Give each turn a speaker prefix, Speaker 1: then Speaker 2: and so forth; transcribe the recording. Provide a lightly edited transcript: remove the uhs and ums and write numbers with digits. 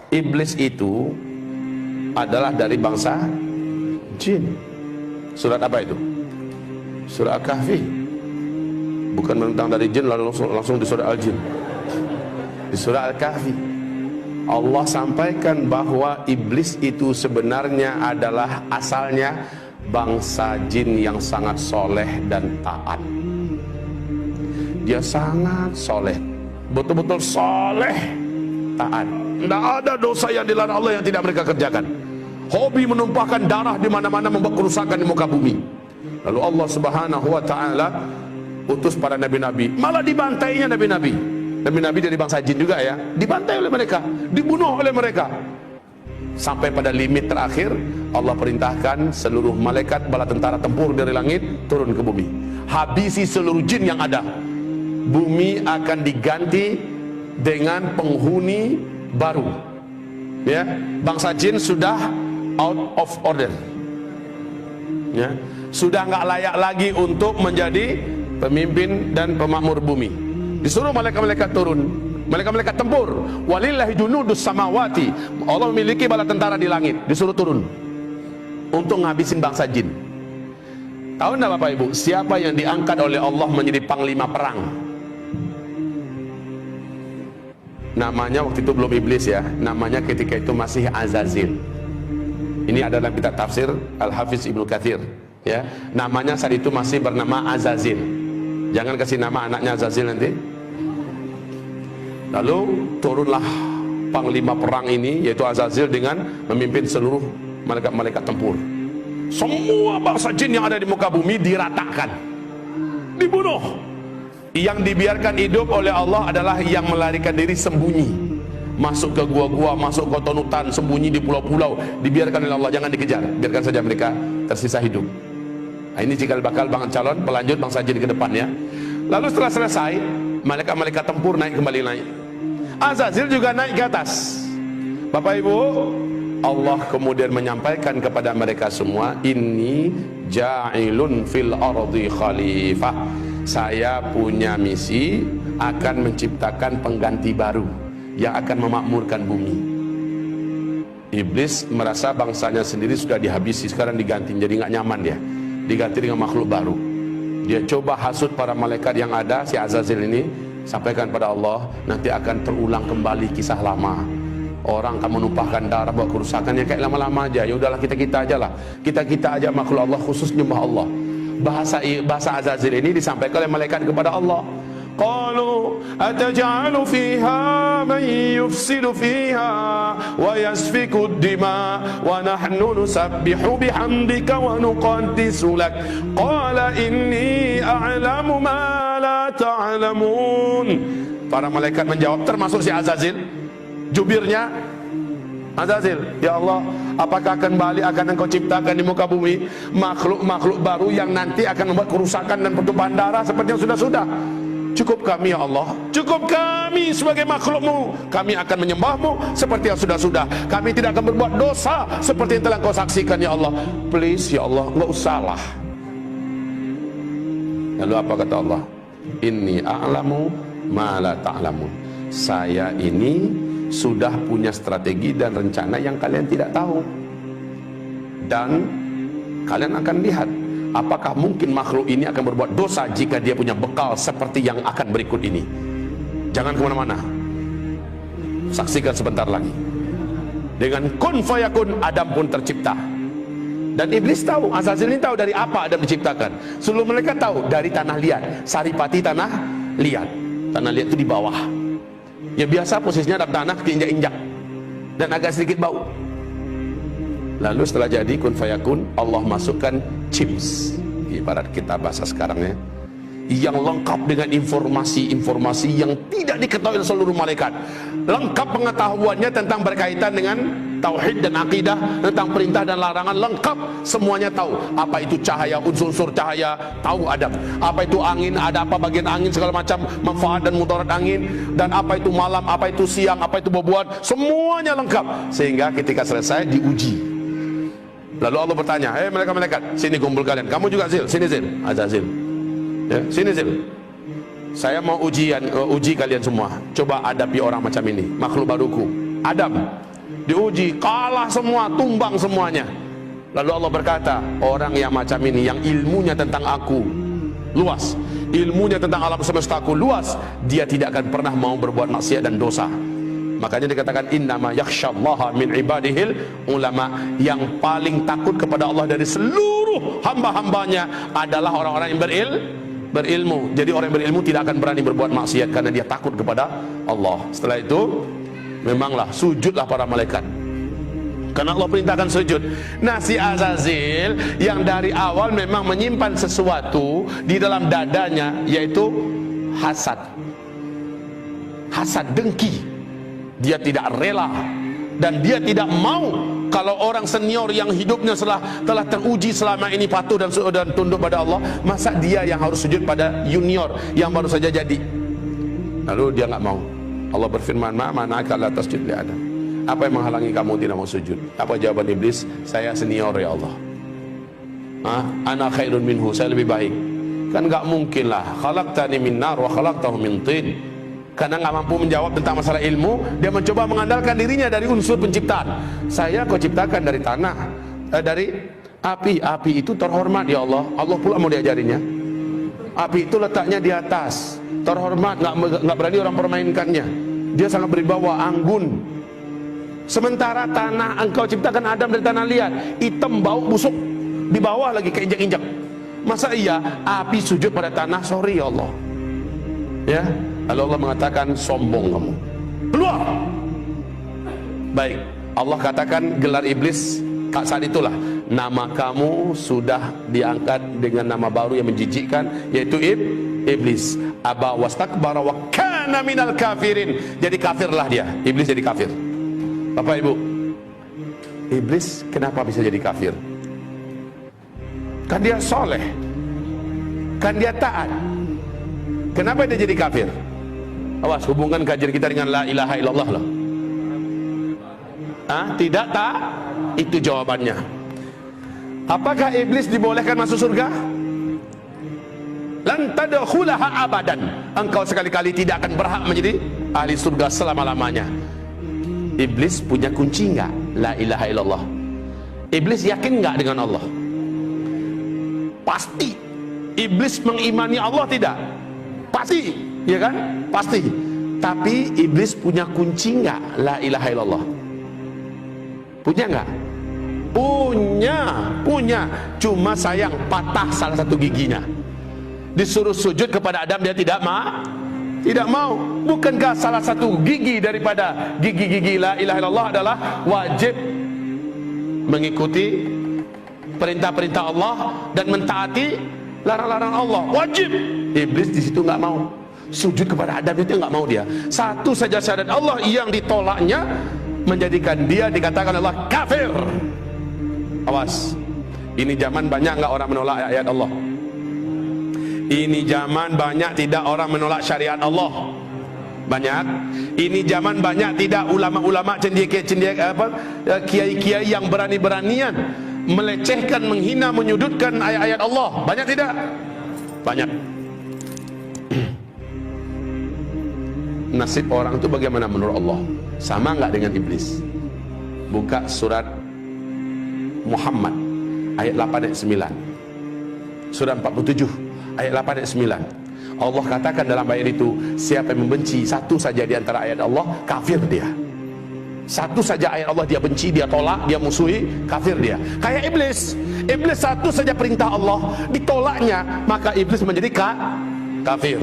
Speaker 1: iblis itu adalah dari bangsa jin. Surat apa itu? Surat Al-Kahfi. Bukan mentang dari jin lalu langsung di surat Al-Jin. Di surat Al-Kahfi Allah sampaikan bahwa iblis itu sebenarnya adalah asalnya bangsa jin yang sangat soleh dan taat. Dia sangat soleh, betul-betul soleh, taat. Tidak ada dosa yang dilarang Allah yang tidak mereka kerjakan. Hobi menumpahkan darah di mana-mana, membuat kerusakan di muka bumi. Lalu Allah Subhanahu wa taala utus para nabi-nabi, malah dibantainya nabi-nabi. Nabi-nabi dari bangsa jin juga ya, dibantai oleh mereka, dibunuh oleh mereka. Sampai pada limit terakhir, Allah perintahkan seluruh malaikat bala tentara tempur dari langit turun ke bumi. Habisi seluruh jin yang ada. Bumi akan diganti dengan penghuni baru. Ya, bangsa jin sudah out of order. Ya, sudah nggak layak lagi untuk menjadi pemimpin dan pemakmur bumi. Disuruh malaikat-malaikat turun, malaikat-malaikat tempur. Walillahi junudus samawati. Allah memiliki bala tentara di langit, disuruh turun untuk ngabisin bangsa jin. Tahu enggak Bapak Ibu, siapa yang diangkat oleh Allah menjadi panglima perang? Namanya waktu itu belum iblis ya, namanya ketika itu masih Azazil. Ini adalah kitab tafsir Al-Hafiz Ibnu Katsir ya. Namanya saat itu masih bernama Azazil. Jangan kasih nama anaknya Azazil nanti. Lalu turunlah panglima perang ini, yaitu Azazil, dengan memimpin seluruh malaikat-malaikat tempur. Semua bangsa jin yang ada di muka bumi diratakan, dibunuh. Yang dibiarkan hidup oleh Allah adalah yang melarikan diri sembunyi, masuk ke gua-gua, masuk ke hutan, sembunyi di pulau-pulau, dibiarkan oleh Allah, jangan dikejar, biarkan saja mereka tersisa hidup. Nah, ini cikal bakal calon pelanjut bangsa jin ke depan ya. Lalu setelah selesai, malaikat-malaikat tempur naik kembali naik. Azazil juga naik ke atas. Bapak Ibu, Allah kemudian menyampaikan kepada mereka semua, inni ja'ilun fil ardi khalifah. Saya punya misi akan menciptakan pengganti baru yang akan memakmurkan bumi. Iblis merasa bangsanya sendiri sudah dihabisi, sekarang diganti, jadi nggak nyaman dia, diganti dengan makhluk baru. Dia coba hasut para malaikat yang ada, si Azazil ini, sampaikan pada Allah, nanti akan terulang kembali kisah lama. Orang akan menumpahkan darah, buat kerusakan yang kayak lama-lama aja. Ya udahlah, kita aja lah, kita aja makhluk Allah, khusus nyembah Allah. Bahasa Azazil ini disampaikan oleh malaikat kepada Allah. Qalu ataj'alu fiha man yufsidu fiha wa yasfiku ad-dima wa nahnu nusabbihu bihamdika wa nuqaddisu lak. Qala inni a'lamu ma la ta'lamun. Para malaikat menjawab, termasuk si Azazil, jubirnya Azazil, ya Allah, apakah kembali akan engkau ciptakan di muka bumi makhluk-makhluk baru yang nanti akan membuat kerusakan dan pertumpahan darah seperti yang sudah-sudah? Cukup kami ya Allah, cukup kami sebagai makhlukmu, kami akan menyembahmu seperti yang sudah-sudah. Kami tidak akan berbuat dosa seperti yang telah kau saksikan ya Allah. Please ya Allah, enggak usahlah. Lalu apa kata Allah? Inni a'lamu ma la ta'lamun. Saya ini sudah punya strategi dan rencana yang kalian tidak tahu. Dan kalian akan lihat apakah mungkin makhluk ini akan berbuat dosa jika dia punya bekal seperti yang akan berikut ini. Jangan kemana-mana, saksikan sebentar lagi. Dengan kun fayakun, Adam pun tercipta. Dan iblis tahu, Azazil ini tahu dari apa Adam diciptakan. Seluruh mereka tahu dari tanah liat, saripati tanah liat. Tanah liat itu di bawah. Ya biasa posisinya dalam tanah, keinjak-injak dan agak sedikit bau. Lalu setelah jadi kun fayakun, Allah masukkan chips, ibarat kita bahasa sekarang ya, yang lengkap dengan informasi-informasi yang tidak diketahui oleh seluruh malaikat. Lengkap pengetahuannya tentang berkaitan dengan tauhid dan akidah, tentang perintah dan larangan, lengkap semuanya tahu. Apa itu cahaya, unsur-unsur cahaya, tahu Adam. Apa itu angin, ada apa bagian angin, segala macam manfaat dan mudarat angin. Dan apa itu malam, apa itu siang, apa itu bobot, semuanya lengkap. Sehingga ketika selesai diuji. Lalu Allah bertanya, malaikat-malaikat, sini kumpul kalian. Kamu juga Zil, sini Zil, Azazil. Ya, sini Zil. Saya mau uji kalian semua. Coba hadapi orang macam ini, makhluk baruku. Adam, diuji, kalah semua, tumbang semuanya. Lalu Allah berkata, orang yang macam ini, yang ilmunya tentang aku luas, ilmunya tentang alam semestaku luas, dia tidak akan pernah mau berbuat maksiat dan dosa. Makanya dikatakan innama yakhsyallaha min ibadihil ulama. Yang paling takut kepada Allah dari seluruh hamba-hambanya adalah orang-orang yang berilmu. Jadi orang yang berilmu tidak akan berani berbuat maksiat karena dia takut kepada Allah. Setelah itu memanglah sujudlah para malaikat, karena Allah perintahkan sujud. Nah, si Azazil yang dari awal memang menyimpan sesuatu di dalam dadanya, yaitu hasad, dengki. Dia tidak rela dan dia tidak mau kalau orang senior yang hidupnya telah teruji selama ini patuh dan tunduk pada Allah, masa dia yang harus sujud pada junior yang baru saja jadi. Lalu dia nggak mau. Allah berfirman, ma mana'aka la tasjud li Adam. Apa yang menghalangi kamu tidak mau sujud? Apa jawaban iblis? Saya senior ya Allah. Ana khairun minhu, saya lebih baik. Kan nggak mungkin lah. Khalaqtani min nar wa khalaqtahu min tin. Karena nggak mampu menjawab tentang masalah ilmu, dia mencoba mengandalkan dirinya dari unsur penciptaan. Saya kau ciptakan dari tanah, dari api. Api itu terhormat ya Allah. Allah pula mau diajarinya. Api itu letaknya di atas, terhormat, nggak berani orang permainkannya. Dia sangat berwibawa, anggun. Sementara tanah, engkau ciptakan Adam dari tanah liat, hitam, bau, busuk, di bawah lagi keinjak-injak. Masa iya api sujud pada tanah? Sorry ya Allah. Ya, lalu Allah mengatakan, sombong kamu, keluar. Baik, Allah katakan gelar iblis saat itulah, nama kamu sudah diangkat dengan nama baru yang menjijikkan, yaitu iblis. Aba wastakbara wa kana minal kafirin. Jadi kafirlah dia, iblis jadi kafir. Bapak Ibu, iblis kenapa bisa jadi kafir? Kan dia soleh, kan dia taat. Kenapa dia jadi kafir? Awas, hubungkan kajian kita dengan la ilaha illallah loh. Tidak tak? Itu jawabannya. Apakah iblis dibolehkan masuk surga? Lan tadkhulaha abadan. Engkau sekali-kali tidak akan berhak menjadi ahli surga selama-lamanya. Iblis punya kunci enggak? La ilaha illallah. Iblis yakin enggak dengan Allah? Pasti. Iblis mengimani Allah tidak? Pasti, ya kan? Pasti. Tapi iblis punya kunci enggak? La ilaha illallah. Punya enggak? Punya. Cuma sayang patah salah satu giginya. Disuruh sujud kepada Adam, dia tidak mau. Bukankah salah satu gigi daripada gigi-gigi la ilaha illallah adalah wajib mengikuti perintah-perintah Allah dan mentaati larang-larang Allah? Wajib. Iblis di situ nggak mau. Sujud kepada Adam itu nggak mau dia. Satu saja syahadat Allah yang ditolaknya menjadikan dia dikatakan Allah kafir. Awas, ini zaman banyak nggak orang menolak ayat Allah. Ini zaman banyak tidak orang menolak syariat Allah. Banyak. Ini zaman banyak tidak ulama-ulama kiai-kiai yang berani-beranian melecehkan, menghina, menyudutkan ayat-ayat Allah. Banyak tidak? Banyak. Nasib orang itu bagaimana menurut Allah? Sama nggak dengan iblis? Buka surat Muhammad ayat 8 ayat 9. Surat 47 ayat 8 ayat 9. Allah katakan dalam ayat itu, siapa yang membenci satu saja di antara ayat Allah, kafir dia. Satu saja ayat Allah dia benci, dia tolak, dia musuhi, kafir dia. Kayak iblis. Iblis satu saja perintah Allah ditolaknya, maka iblis menjadi kafir.